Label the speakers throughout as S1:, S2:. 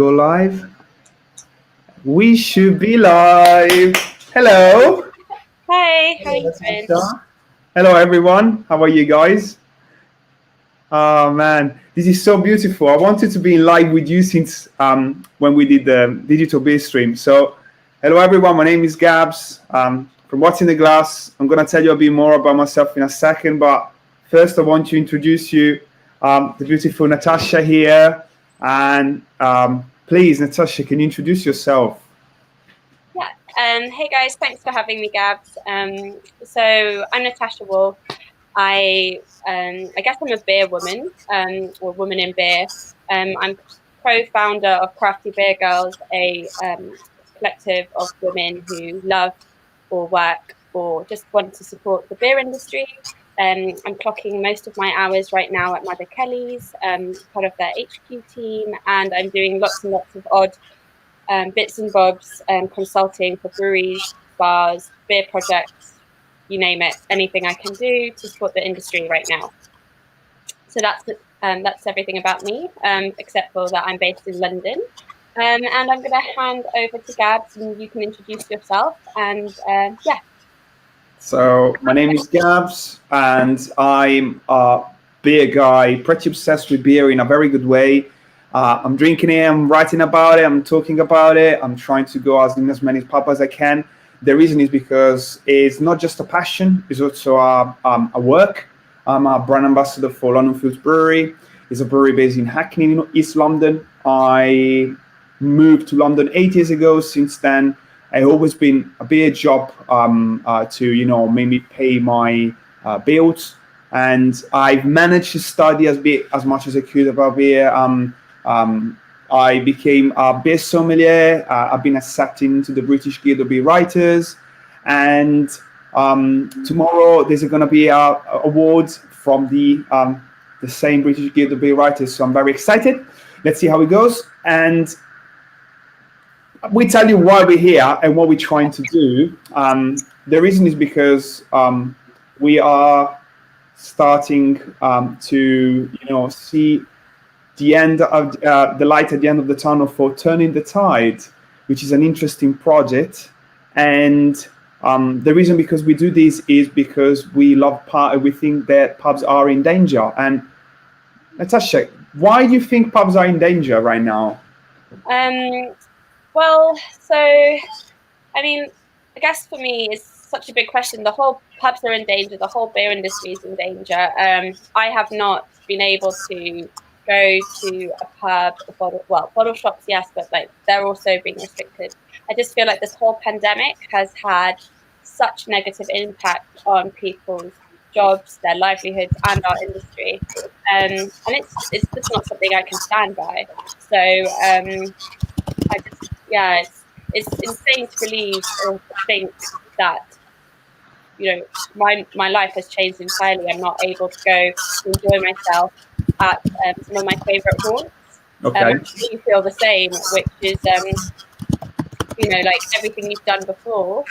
S1: Go live. We should be live. Hello.
S2: Hey, how are
S1: Hello,
S2: you doing?
S1: Natasha. Hello, everyone. How are you guys? Oh man, this is so beautiful. I wanted to be in live with you since when we did the digital biz stream. So, hello everyone. My name is Gabs. From What's in the Glass. I'm gonna tell you a bit more about myself in a second, but first I want to introduce you, the beautiful Natasha here, and please, Natasha, can you introduce yourself?
S2: Yeah. Hey guys, thanks for having me, Gabs. So I'm Natasha Wolf. I guess I'm a beer woman, or woman in beer. I'm co-founder of Crafty Beer Girls, a collective of women who love or work or just want to support the beer industry. I'm clocking most of my hours right now at Mother Kelly's, part of their HQ team, and I'm doing lots and lots of odd bits and bobs, consulting for breweries, bars, beer projects, you name it, anything I can do to support the industry right now. So that's everything about me, except for that I'm based in London. And I'm going to hand over to Gabs, and you can introduce yourself. And yeah.
S1: So my name is Gabs, and I'm a beer guy, pretty obsessed with beer in a very good way. I'm drinking it, I'm writing about it, I'm talking about it, I'm trying to go in as many pubs as I can. The reason is because it's not just a passion, it's also a work. I'm a brand ambassador for London Fields Brewery. It's a brewery based in Hackney, in East London. I moved to London 8 years ago. Since then, I've always been a beer job to maybe pay my bills, and I've managed to study as much as I could about beer. I became a beer sommelier. I've been accepted into the British Guild of Beer Writers, and tomorrow there's going to be a awards from the same British Guild of Beer Writers. So I'm very excited. Let's see how it goes, and we tell you why we're here and what we're trying to do. The reason is because we are starting to see the end of the light at the end of the tunnel for Turning the Tide, which is an interesting project. And the reason because we do this is because we we think that pubs are in danger. And Natasha, why do you think pubs are in danger right now?
S2: Well, so I mean, I guess for me, it's such a big question. The whole pubs are in danger. The whole beer industry is in danger. I have not been able to go to a pub or bottle shops, yes, but like they're also being restricted. I just feel like this whole pandemic has had such negative impact on people's jobs, their livelihoods, and our industry. And it's just not something I can stand by. So I just it's insane to believe or to think that my life has changed entirely. I'm not able to go to enjoy myself at some of my favorite haunts.
S1: Okay.
S2: I'm sure you feel the same, which is like everything you've done before,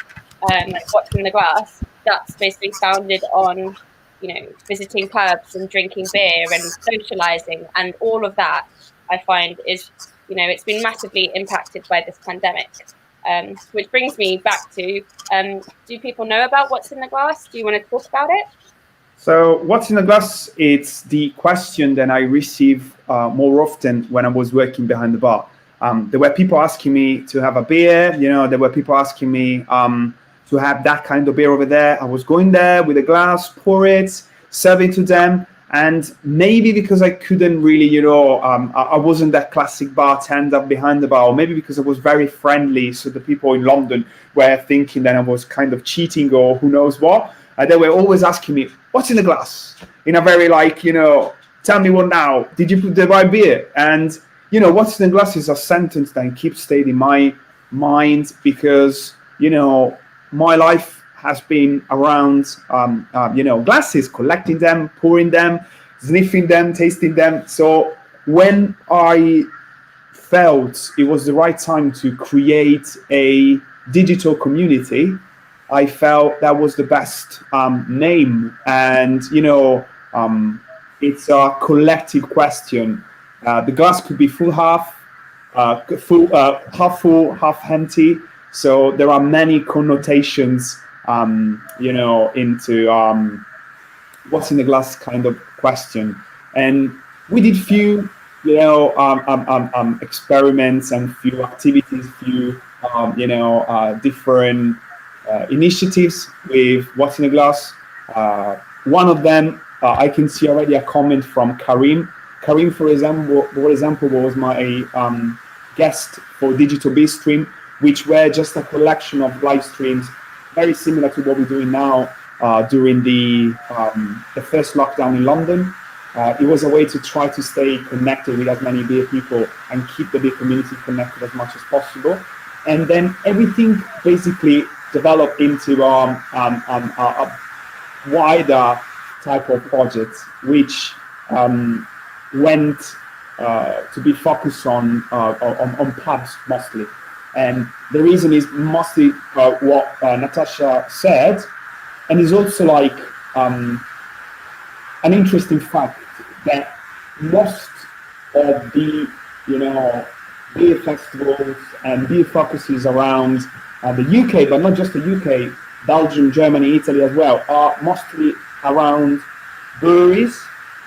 S2: like watching the grass. That's basically founded on visiting pubs and drinking beer and socializing, and all of that I find is it's been massively impacted by this pandemic. Which brings me back to, do people know about what's in the glass? Do you want to talk about it?
S1: So, what's in the glass? It's the question that I receive more often when I was working behind the bar. There were people asking me to have a beer. There were people asking me to have that kind of beer over there. I was going there with a glass, pour it, serve it to them. And maybe because I couldn't really, I wasn't that classic bartender behind the bar, or maybe because I was very friendly, so the people in London were thinking that I was kind of cheating or who knows what. They were always asking me, what's in the glass? In a very tell me what now? Did you put the right beer? And, what's in the glass is a sentence that keeps staying in my mind because, my life has been around, glasses, collecting them, pouring them, sniffing them, tasting them. So when I felt it was the right time to create a digital community, I felt that was the best name. And, it's a collective question. The glass could be full half, full, half empty. So there are many connotations, into what's in the glass kind of question. And we did few, experiments and few activities, few, different initiatives with what's in the glass. One of them, I can see already a comment from Karim. Karim, for example, was my guest for Digital Biz Stream, which were just a collection of live streams, very similar to what we're doing now during the first lockdown in London. It was a way to try to stay connected with as many beer people and keep the beer community connected as much as possible. And then everything basically developed into a wider type of project, which went to be focused on pubs mostly. And the reason is mostly what Natasha said, and it's also like an interesting fact that most of the beer festivals and beer focuses around the UK, but not just the UK, Belgium, Germany, Italy as well, are mostly around breweries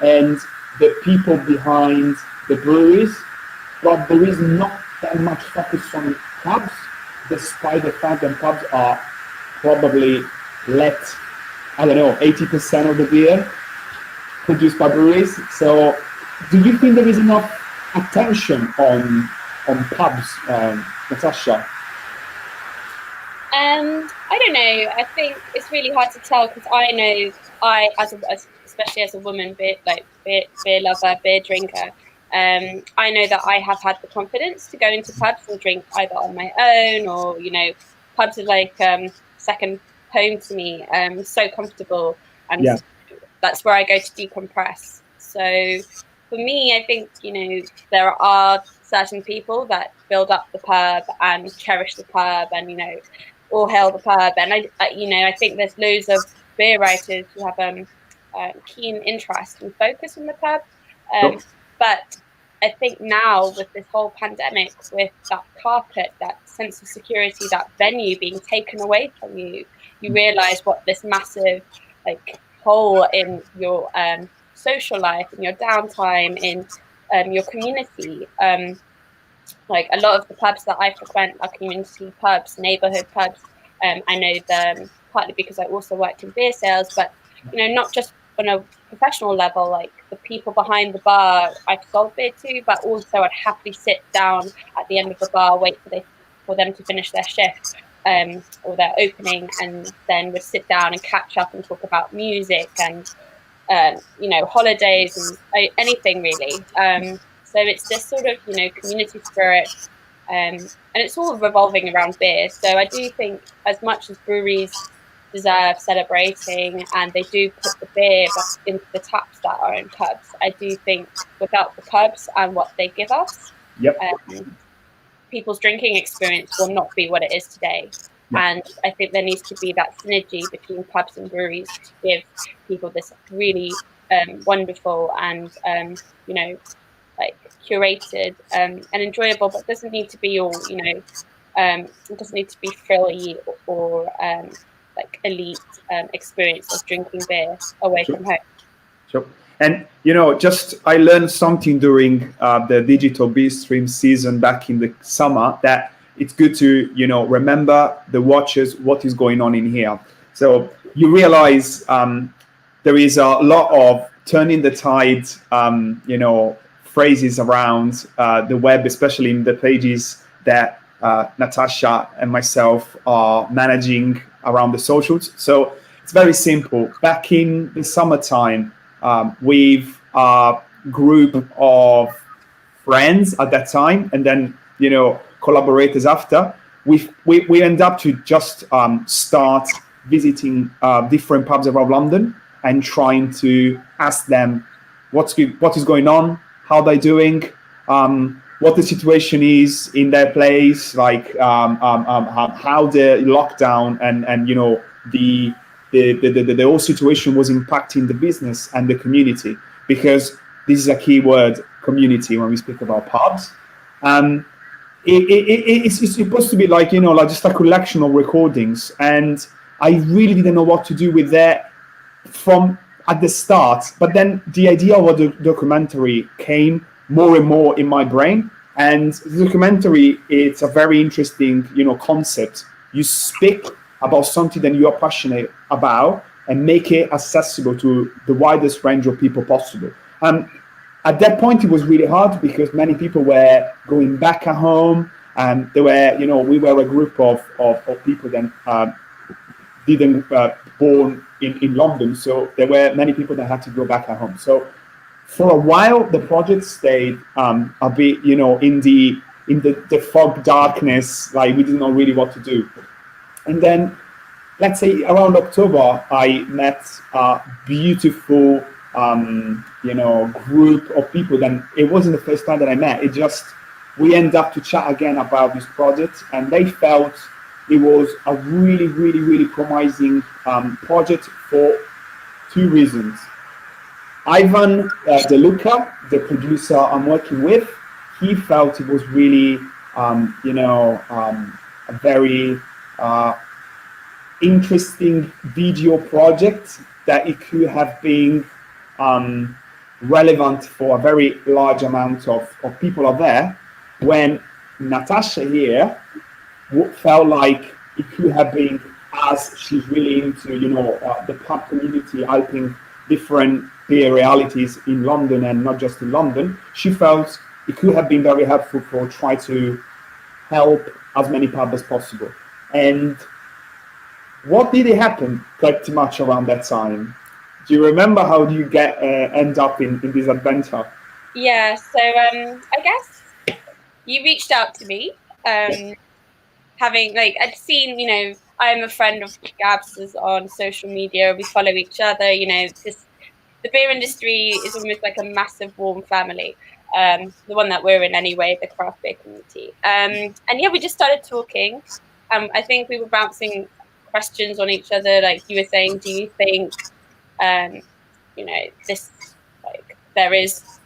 S1: and the people behind the breweries, but there is not that much focus on pubs, despite the fact that pubs are probably 80% of the beer produced by breweries. So do you think there is enough attention on pubs, Natasha?
S2: I don't know. I think it's really hard to tell because I know especially as a woman, beer lover, beer drinker, I know that I have had the confidence to go into pubs and drink either on my own or, pubs are like second home to me. So comfortable, and that's where I go to decompress. So for me, I think, there are certain people that build up the pub and cherish the pub and, all hail the pub. And I think there's loads of beer writers who have keen interest and focus on the pub. But I think now with this whole pandemic, with that carpet, that sense of security, that venue being taken away from you, you realise what this massive hole in your social life, in your downtime, in your community. Like a lot of the pubs that I frequent are community pubs, neighbourhood pubs. I know them partly because I also worked in beer sales, but not just on a professional level, like the people behind the bar I've sold beer to, but also I'd happily sit down at the end of the bar, wait for them to finish their shift or their opening, and then would sit down and catch up and talk about music and holidays and anything really. So it's this sort of community spirit, and it's all revolving around beer. So I do think as much as breweries deserve celebrating and they do put the beer back into the taps that are in pubs, I do think without the pubs and what they give us, people's drinking experience will not be what it is today. And I think there needs to be that synergy between pubs and breweries to give people this really wonderful and curated and enjoyable, but doesn't need to be all it doesn't need to be frilly or elite experience of drinking beer away from home.
S1: Sure. And I learned something during the Digital Biz Stream season back in the summer, that it's good to remember the watchers what is going on in here. So you realize there is a lot of turning the tide phrases around the web, especially in the pages that Natasha and myself are managing around the socials. So it's very simple. Back in the summertime, with a group of friends at that time, and then collaborators after, we end up to just start visiting different pubs around London and trying to ask them what is going on, how they're doing, what the situation is in their place, how the lockdown and the whole situation was impacting the business and the community, because this is a key word, community, when we speak about pubs. it's supposed to be like, like just a collection of recordings, and I really didn't know what to do with that from at the start. But then the idea of a documentary came more and more in my brain. And the documentary, it's a very interesting, concept. You speak about something that you are passionate about and make it accessible to the widest range of people possible. At that point, it was really hard because many people were going back at home, and there were, we were a group of people that didn't born in London, so there were many people that had to go back at home. So for a while, the project stayed a bit, in the fog darkness, like we didn't know really what to do. And then, let's say around October, I met a beautiful, group of people. Then it wasn't the first time that I met. It just, we ended up to chat again about this project, and they felt it was a really, really, really promising project for two reasons. Ivan De Luca, the producer I'm working with, he felt it was really, a very interesting video project, that it could have been relevant for a very large amount of people out there, when Natasha here felt like it could have been, as she's really into, the pub community, helping different beer realities in London and not just in London. She felt it could have been very helpful for try to help as many pubs as possible. And what did it happen pretty much around that time? Do you remember how do you end up in this adventure?
S2: Yeah, so I guess you reached out to me, having I'd seen, I'm a friend of Gabs's on social media. We follow each other. The beer industry is almost like a massive warm family. The one that we're in anyway, the craft beer community. And yeah, we just started talking. I think we were bouncing questions on each other. Like you were saying, do you think, this, there is,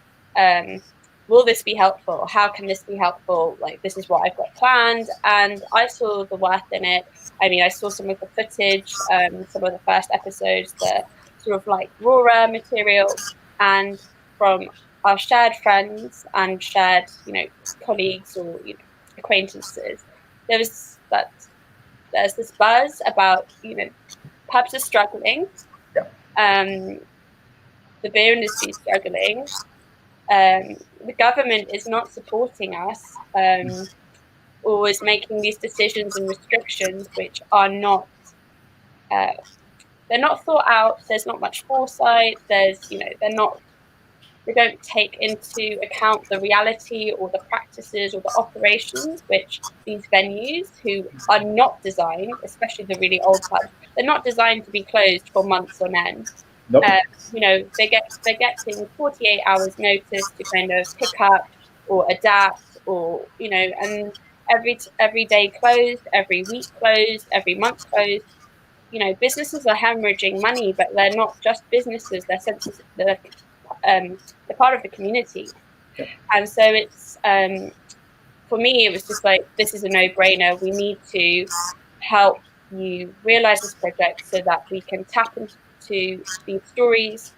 S2: will this be helpful? How can this be helpful? Like, this is what I've got planned. And I saw the worth in it. I mean, I saw some of the footage, some of the first episodes, the sort of raw material, and from our shared friends and shared, colleagues or acquaintances, there's this buzz about, pubs are struggling, the beer industry is struggling, the government is not supporting us, or is making these decisions and restrictions which are not, they're not thought out. There's not much foresight. They don't take into account the reality or the practices or the operations which these venues, who are not designed, especially the really old pubs, they're not designed to be closed for months on end.
S1: Nope.
S2: They're getting 48 hours notice to kind of pick up or adapt, or and every day closed, every week closed, every month closed. Businesses are hemorrhaging money, but they're not just businesses. They're part of the community.
S1: Yeah.
S2: And so it's, for me, it was just like, this is a no-brainer. We need to help you realize this project so that we can tap into these stories,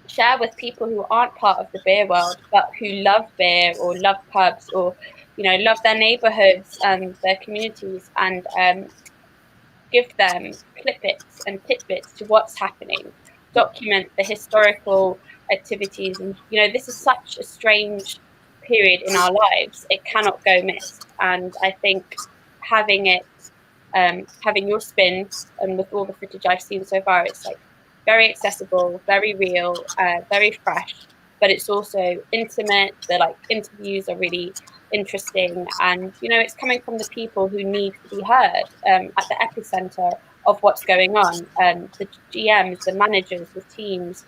S2: share with people who aren't part of the beer world, but who love beer or love pubs, or love their neighborhoods and their communities, and give them clippets and tidbits to what's happening, document the historical activities. And this is such a strange period in our lives, it cannot go missed. And I think having your spin, and with all the footage I've seen so far, it's very accessible, very real, very fresh, but it's also intimate. The interviews are really interesting, and it's coming from the people who need to be heard, at the epicenter of what's going on, the GMs, the managers, the teams.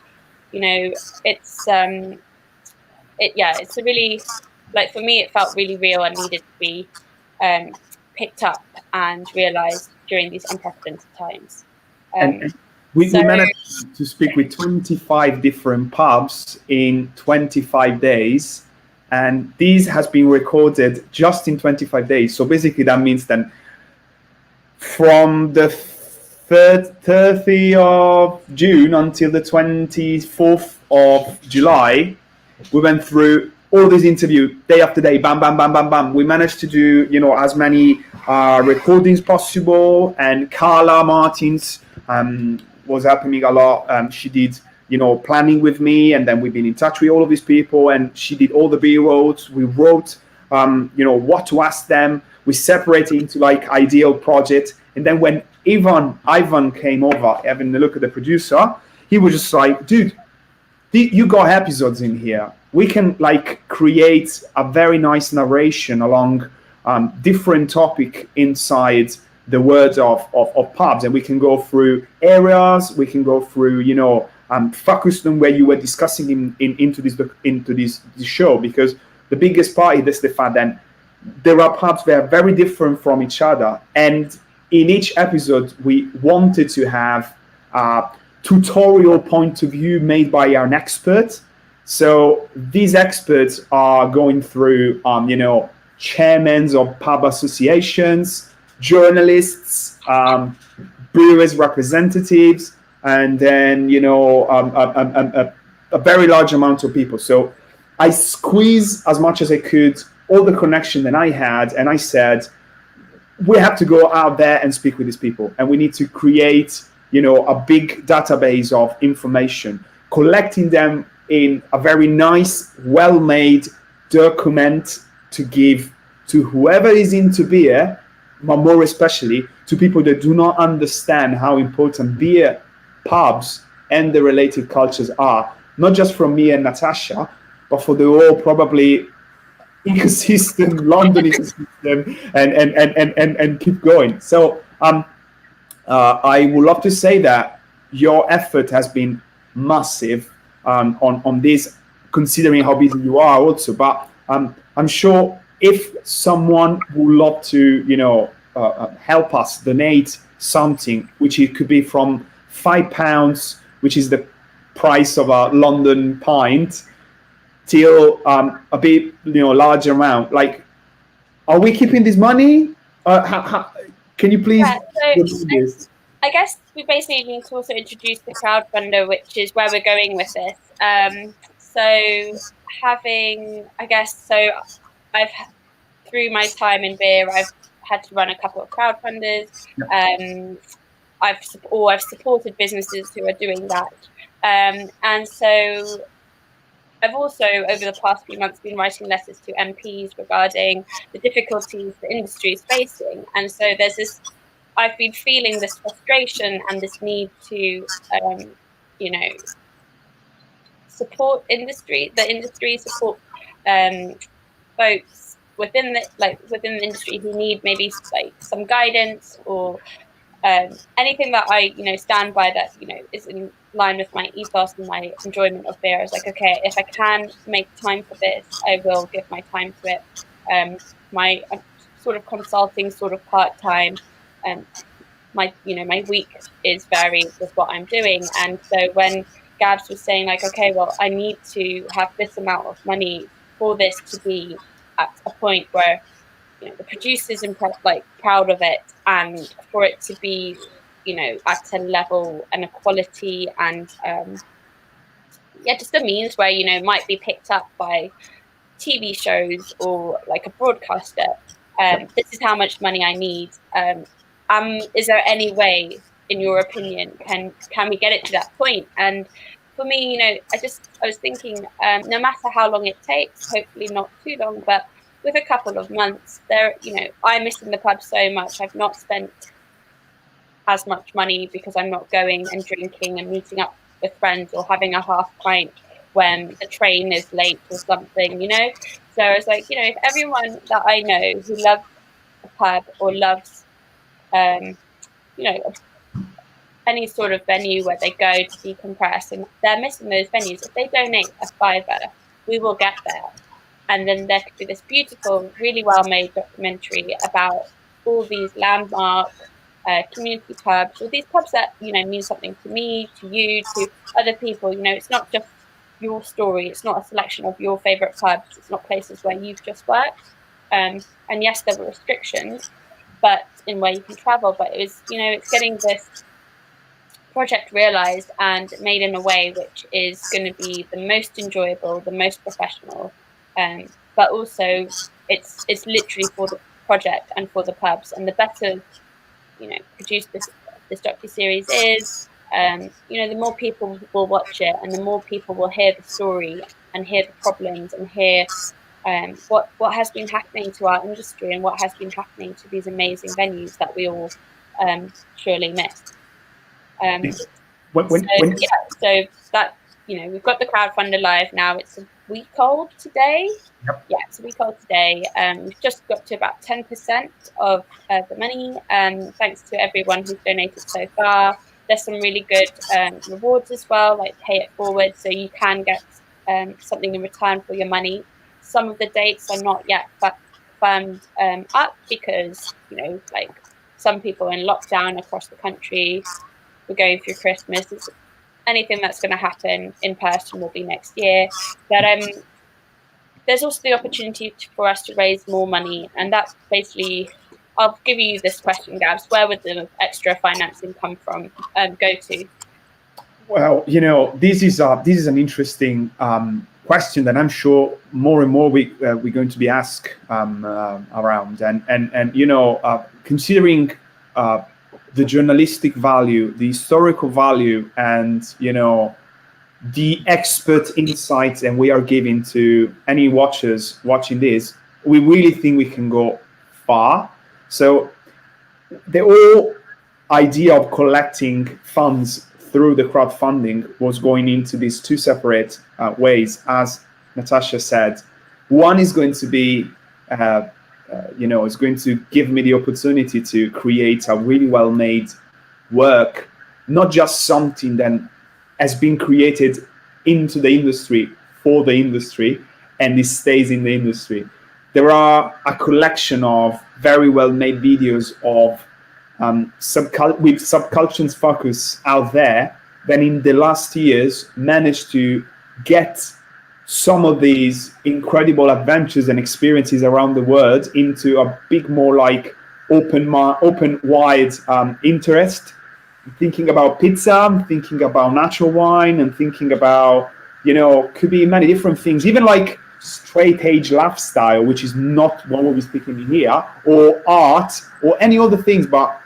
S2: It's a really, for me, it felt really real and needed to be picked up and realized during these unprecedented times.
S1: And we managed to speak with 25 different pubs in 25 days. And this has been recorded just in 25 days. So basically that means then from the 30th of June until the 24th of July, we went through all these interviews day after day, bam, bam, bam, bam, bam. We managed to do, as many recordings possible. And Carla Martins was helping me a lot. She did, planning with me, and then we've been in touch with all of these people, and she did all the B-rolls. We wrote, what to ask them. We separated into like ideal projects. And then when Ivan came over, having a look at the producer, he was just like, dude, you got episodes in here. We can like create a very nice narration along different topic inside the world of pubs, and we can go through areas. We can go through, focused on where you were discussing into this show, because the biggest part is the fact that there are pubs that are very different from each other, and in each episode we wanted to have tutorial point of view made by an expert. So these experts are going through, chairmen of pub associations, journalists, brewers representatives, and then, a very large amount of people. So I squeezed as much as I could all the connection that I had, and I said, we have to go out there and speak with these people, and we need to create a big database of information, collecting them in a very nice, well-made document to give to whoever is into beer, but more especially to people that do not understand how important beer, pubs, and the related cultures are, not just from me and Natasha, but for the whole probably ecosystem, London ecosystem, and keep going. So I would love to say that your effort has been massive on this, considering how busy you are also. But I'm sure if someone would love to, help us donate something, which it could be from £5, which is the price of a London pint, till a bit, larger amount. Like, are we keeping this money? Can you please?
S2: Yeah, so I guess we basically need to also introduce the Crowdfunder, which is where we're going with this. So I've, through my time in beer, I've had to run a couple of crowdfunders. I've supported businesses who are doing that. And so I've also, over the past few months, been writing letters to MPs regarding the difficulties the industry is facing. And so I've been feeling this frustration and this need to, support the industry, support folks within the industry who need maybe like some guidance or anything that I stand by that is in line with my ethos and my enjoyment of beer. I was like, okay, if I can make time for this, I will give my time to it. I'm sort of consulting, sort of part-time. My week is varied with what I'm doing, and so when Gabs was saying like, okay, well, I need to have this amount of money for this to be at a point where the producers are proud of it, and for it to be at a level and a quality and just a means where might be picked up by TV shows or like a broadcaster. This is how much money I need. Is there any way, in your opinion, can we get it to that point? And for me, I was thinking, no matter how long it takes, hopefully not too long, but with a couple of months, I'm missing the pub so much. I've not spent as much money because I'm not going and drinking and meeting up with friends or having a half pint when the train is late or something, So I was like, if everyone that I know who loves a pub or loves, any sort of venue where they go to decompress and they're missing those venues, if they donate a £5, we will get there. And then there could be this beautiful, really well-made documentary about all these landmark community pubs, or these pubs that mean something to me, to you, to other people. It's not just your story. It's not a selection of your favorite pubs. It's not places where you've just worked. And yes, there were restrictions, but in where you can travel. But it was, it's getting this project realized and made in a way which is going to be the most enjoyable, the most professional, but also it's literally for the project and for the pubs. And the better produced this docu-series is, the more people will watch it, and the more people will hear the story and hear the problems and hear what has been happening to our industry and what has been happening to these amazing venues that we all surely miss. So that, we've got the crowdfunder live now. It's a week old today.
S1: Yep.
S2: Yeah, it's a week old today. We've just got to about 10% of the money. Thanks to everyone who's donated so far. There's some really good rewards as well, like pay it forward, so you can get something in return for your money. Some of the dates are not yet firmed up because, like some people are in lockdown across the country. We're going through Christmas. Anything that's going to happen in person will be next year. But there's also the opportunity for us to raise more money, and that's basically, I'll give you this question, Gabs. Where would the extra financing come from? Go to?
S1: Well, this is an interesting question that I'm sure more and more we're going to be asked around, and considering the journalistic value, the historical value, and the expert insights, and we are giving to any watchers watching this, we really think we can go far. So the whole idea of collecting funds through the crowdfunding was going into these two separate ways, as Natasha said. One is going to be it's going to give me the opportunity to create a really well-made work, not just something that has been created into the industry for the industry and it stays in the industry. There are a collection of very well-made videos of with subcultures focus out there that in the last years managed to get some of these incredible adventures and experiences around the world into a big, more like open wide interest. Thinking about pizza, thinking about natural wine, and thinking about, could be many different things, even like straight age lifestyle, which is not what we'll be speaking in here, or art, or any other things. But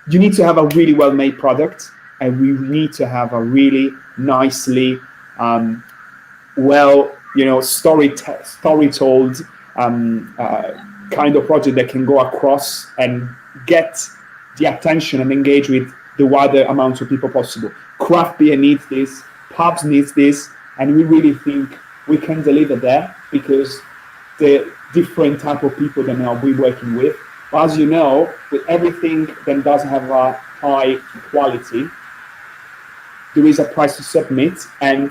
S1: you need to have a really well-made product, and we need to have a really nicely story told kind of project that can go across and get the attention and engage with the wider amount of people possible. Craft beer needs this, pubs needs this, and we really think we can deliver there because the different type of people that now we're working with. As you know, with everything that does have a high quality, there is a price to submit, and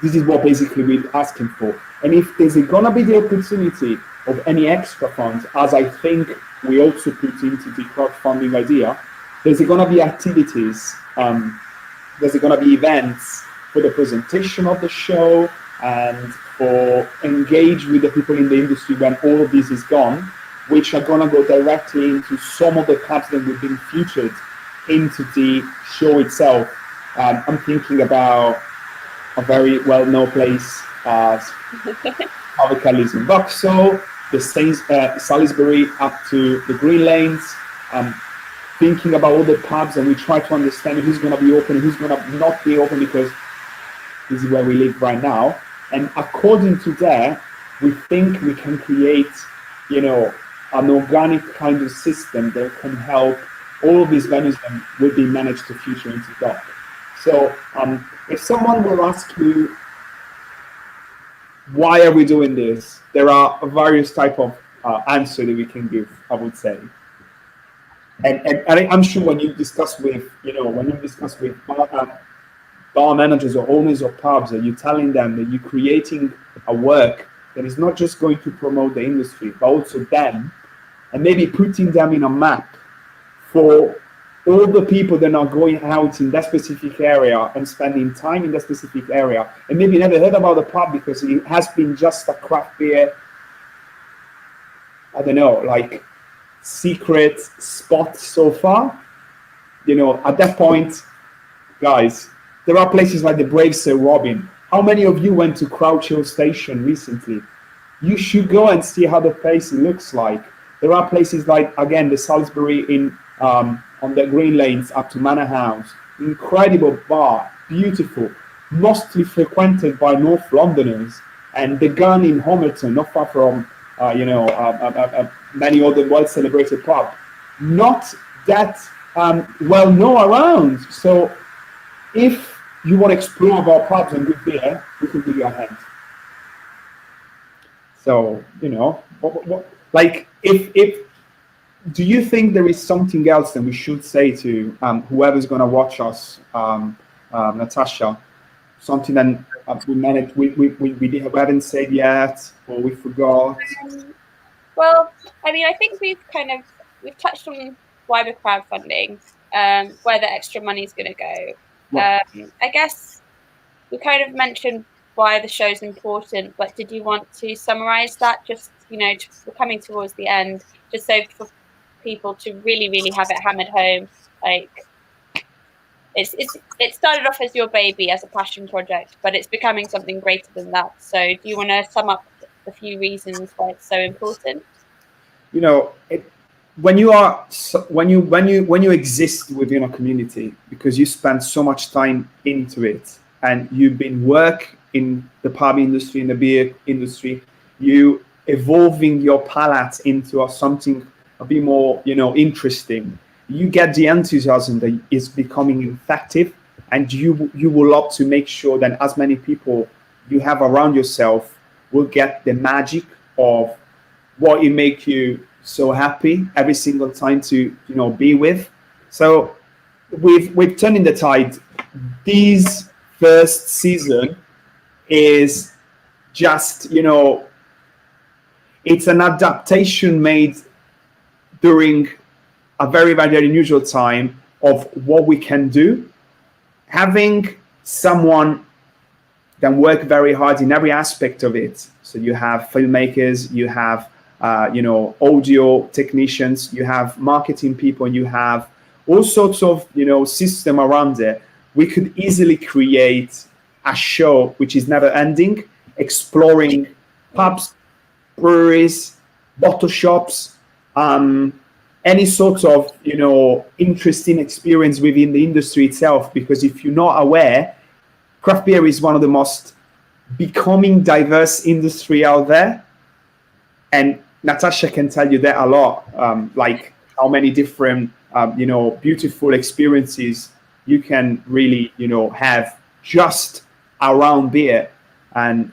S1: this is what basically we're asking for. And if there's going to be the opportunity of any extra funds, as I think we also put into the crowdfunding idea, there's going to be activities, there's going to be events for the presentation of the show and for engage with the people in the industry when all of this is gone, which are going to go directly into some of the pubs that we've been featured into the show itself. I'm thinking about a very well-known place as Avocalis in Vauxhall, the Salisbury up to the Green Lanes. Thinking about all the pubs, and we try to understand who's going to be open and who's going to not be open, because this is where we live right now. And according to that, we think we can create, an organic kind of system that can help all of these venues that will be managed to feature into that. So if someone will ask you, why are we doing this? There are various type of answer that we can give, I would say. And I'm sure when you discuss with, bar managers or owners of pubs, and you're telling them that you're creating a work that is not just going to promote the industry, but also them, and maybe putting them in a map for all the people that are going out in that specific area and spending time in that specific area and maybe never heard about the pub because it has been just a craft beer, I don't know, like secret spot so far. At that point, guys, there are places like the Brave Sir Robin. How many of you went to Crouch Hill Station recently? You should go and see how the place looks like. There are places like, again, the Salisbury in on the Green Lanes up to Manor House. Incredible bar, beautiful, mostly frequented by North Londoners. And the Gun in Homerton, not far from, many other well-celebrated pub. Not that well known around. So if you want to explore about pubs and good beer, we can give you a hand. So, like, if do you think there is something else that we should say to whoever's going to watch us, Natasha? Something that we haven't said yet, or we forgot?
S2: Well, I mean, I think we've touched on why we're crowdfunding, where the extra money is going to go.
S1: Yeah.
S2: I guess we kind of mentioned why the show's important, but did you want to summarize that? Just, we're coming towards the end, just so for people to really, really have it hammered home. Like, it started off as your baby, as a passion project, but it's becoming something greater than that. So do you want to sum up a few reasons why it's so important?
S1: When you exist within a community because you spend so much time into it and you've been work in the pub industry, in the beer industry, you evolving your palate into something a bit more interesting. You get the enthusiasm that is becoming effective, and you will love to make sure that as many people you have around yourself will get the magic of what it make you so happy every single time to be with. So we've turning the tide. This first season is just it's an adaptation made during a very, very unusual time of what we can do. Having someone that work very hard in every aspect of it. So you have filmmakers, you have audio technicians, you have marketing people, and you have all sorts of system around it. We could easily create a show which is never ending, exploring pubs, breweries, bottle shops, any sort of interesting experience within the industry itself. Because if you're not aware, craft beer is one of the most becoming diverse industry out there, and Natasha can tell you that a lot. Like how many different beautiful experiences you can really have just around beer, and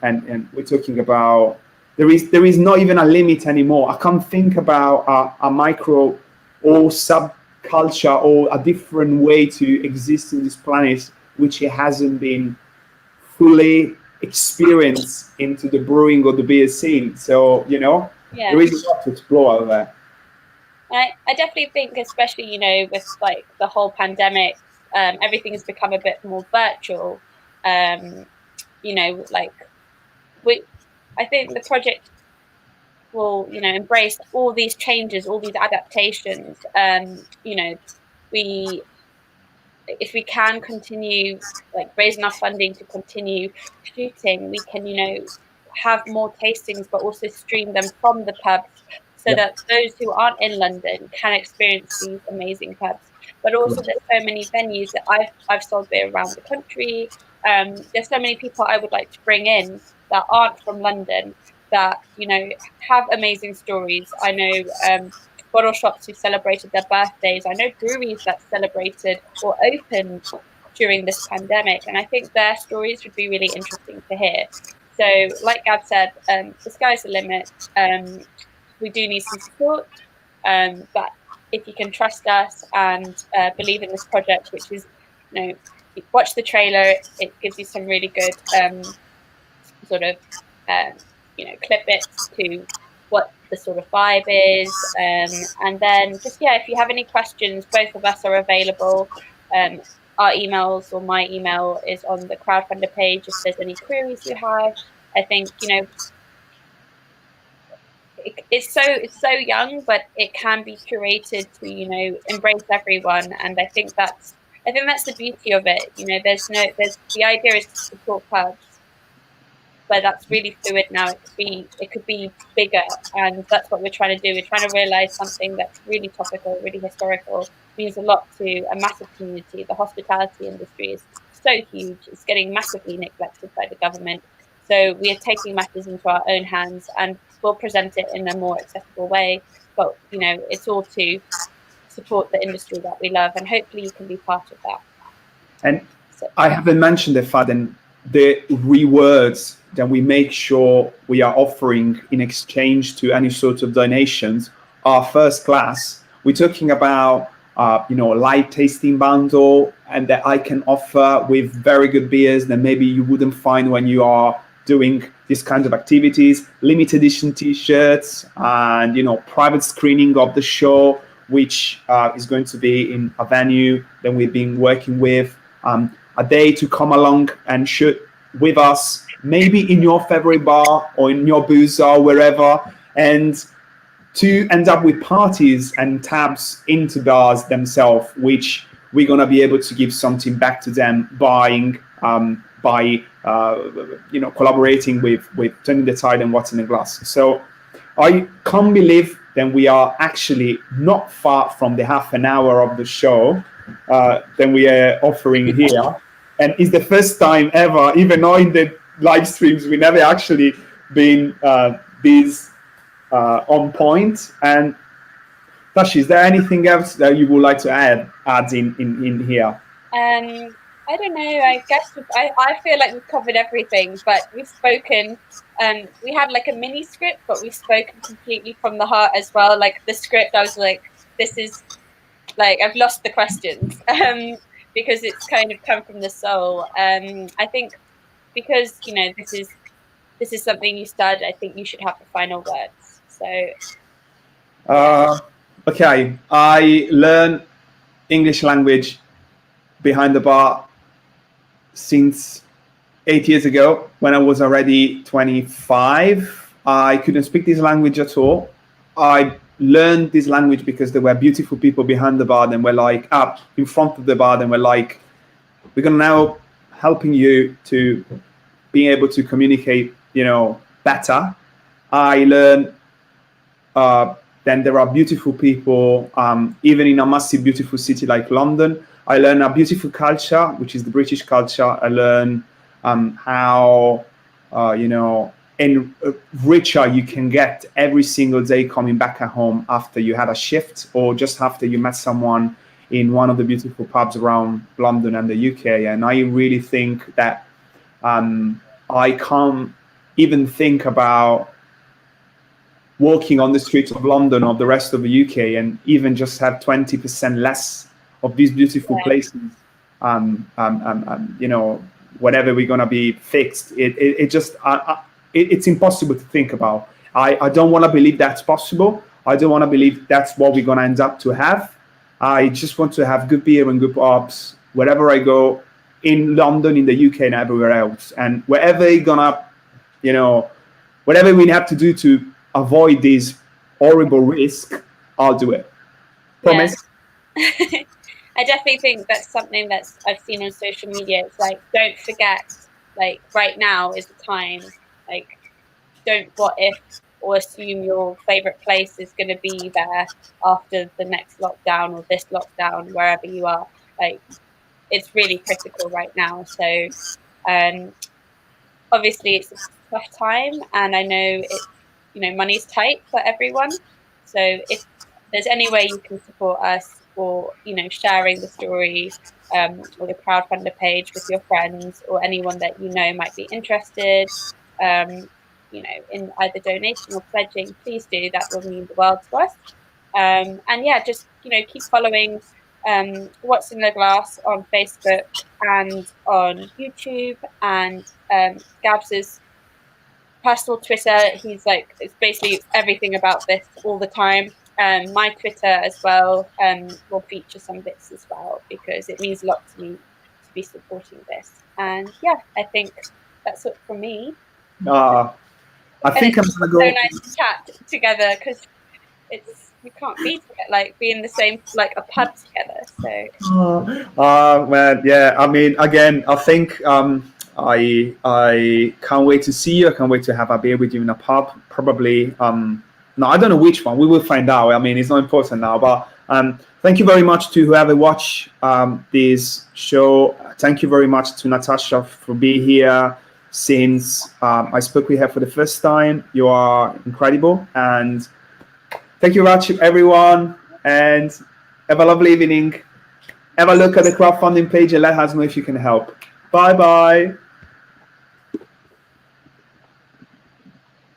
S1: we're talking about there is not even a limit anymore. I can't think about a micro or subculture or a different way to exist in this planet which it hasn't been fully experienced into the brewing or the beer scene. So there is a lot to explore out there.
S2: I definitely think, especially with like the whole pandemic, everything has become a bit more virtual. I think the project will embrace all these changes, all these adaptations. If we can continue raise enough funding to continue shooting, we can have more tastings, but also stream them from the pubs, so that those who aren't in London can experience these amazing pubs. But also there's so many venues that I've sold beer around the country. There's so many people I would like to bring in that aren't from London, that have amazing stories. I know bottle shops who celebrated their birthdays. I know breweries that celebrated or opened during this pandemic, and I think their stories would be really interesting to hear. So, like Gab said, the sky's the limit. We do need some support, but if you can trust us and believe in this project, which is, watch the trailer. It gives you some really good sort of clip bits to what the sort of vibe is. And then just, yeah, if you have any questions, both of us are available. Our emails, or my email, is on the Crowdfunder page if there's any queries you have. I think, it's so young, but it can be curated to embrace everyone, and I think that's the beauty of it. There's the idea is to support clubs, but that's really fluid now. It could be bigger, and that's what we're trying to do. We're trying to realize something that's really topical, really historical, means a lot to a massive community. The hospitality industry is so huge; it's getting massively neglected by the government. So we are taking matters into our own hands, and we'll present it in a more accessible way. But it's all to support the industry that we love, and hopefully you can be part of that.
S1: And
S2: So,
S1: I haven't mentioned the fact that the rewards that we make sure we are offering in exchange to any sort of donations are first class. We're talking about light tasting bundle, and that I can offer with very good beers that maybe you wouldn't find when you are doing these kinds of activities, limited edition t-shirts, and private screening of the show, which is going to be in a venue that we've been working with, a day to come along and shoot with us, maybe in your favorite bar or in your booth or wherever, and to end up with parties and tabs into bars themselves, which we're going to be able to give something back to them by collaborating with Turning the Tide and What's in the Glass. So I can't believe that we are actually not far from the half an hour of the show that we are offering here. And it's the first time ever, even though in the live streams, we never actually been this on point. And Tashi, is there anything else that you would like to add in here?
S2: I don't know. I guess I feel like we've covered everything, but we've spoken. We had like a mini script, but we've spoken completely from the heart as well. Like the script, I was like, this is like I've lost the questions because it's kind of come from the soul. I think because this is something you started. I think you should have the final words. So.
S1: Okay, I learned English language behind the bar since 8 years ago when I was already 25. I couldn't speak this language at all. I learned this language because there were beautiful people behind the bar and were like up in front of the bar and were like, we're going to now helping you to being able to communicate, better. I learned then there are beautiful people, even in a massive, beautiful city like London. I learn a beautiful culture, which is the British culture. I learn how, richer you can get every single day coming back at home after you had a shift or just after you met someone in one of the beautiful pubs around London and the UK. And I really think that I can't even think about walking on the streets of London or the rest of the UK and even just have 20% less of these beautiful places, whatever we're going to be fixed. It's impossible to think about. I don't want to believe that's possible. I don't want to believe that's what we're going to end up to have. I just want to have good beer and good pubs wherever I go in London, in the UK, and everywhere else. And wherever you're going to, whatever we have to do to avoid this horrible risk, I'll do it. Promise?
S2: Yeah. I definitely think that's something that's I've seen on social media. It's like, don't forget, like right now is the time. Like, don't what if or assume your favorite place is going to be there after the next lockdown or this lockdown, wherever you are. Like, it's really critical right now. So, obviously it's a tough time, and I know money's tight for everyone. So if there's any way you can support us, or sharing the story, or the crowdfunder page with your friends or anyone that might be interested, in either donation or pledging, please do. That will mean the world to us. And yeah, just keep following What's in the Glass on Facebook and on YouTube, and Gabs's personal Twitter, he's like, it's basically everything about this all the time. My Twitter as well will feature some bits as well, because it means a lot to me to be supporting this. And yeah, I think that's it from me.
S1: I
S2: And
S1: think I'm
S2: it's
S1: gonna
S2: so
S1: go.
S2: nice to chat together, because you can't be together, like be in the same, like a pub together. So
S1: Man, yeah. I mean, again, I think I can't wait to see you. I can't wait to have a beer with you in a pub. Probably. No, I don't know which one. We will find out. I mean, it's not important now. But thank you very much to whoever watched this show. Thank you very much to Natasha for being here. Since I spoke with her for the first time, you are incredible. And thank you very much, everyone. And have a lovely evening. Have a look at the crowdfunding page and let us know if you can help. Bye bye.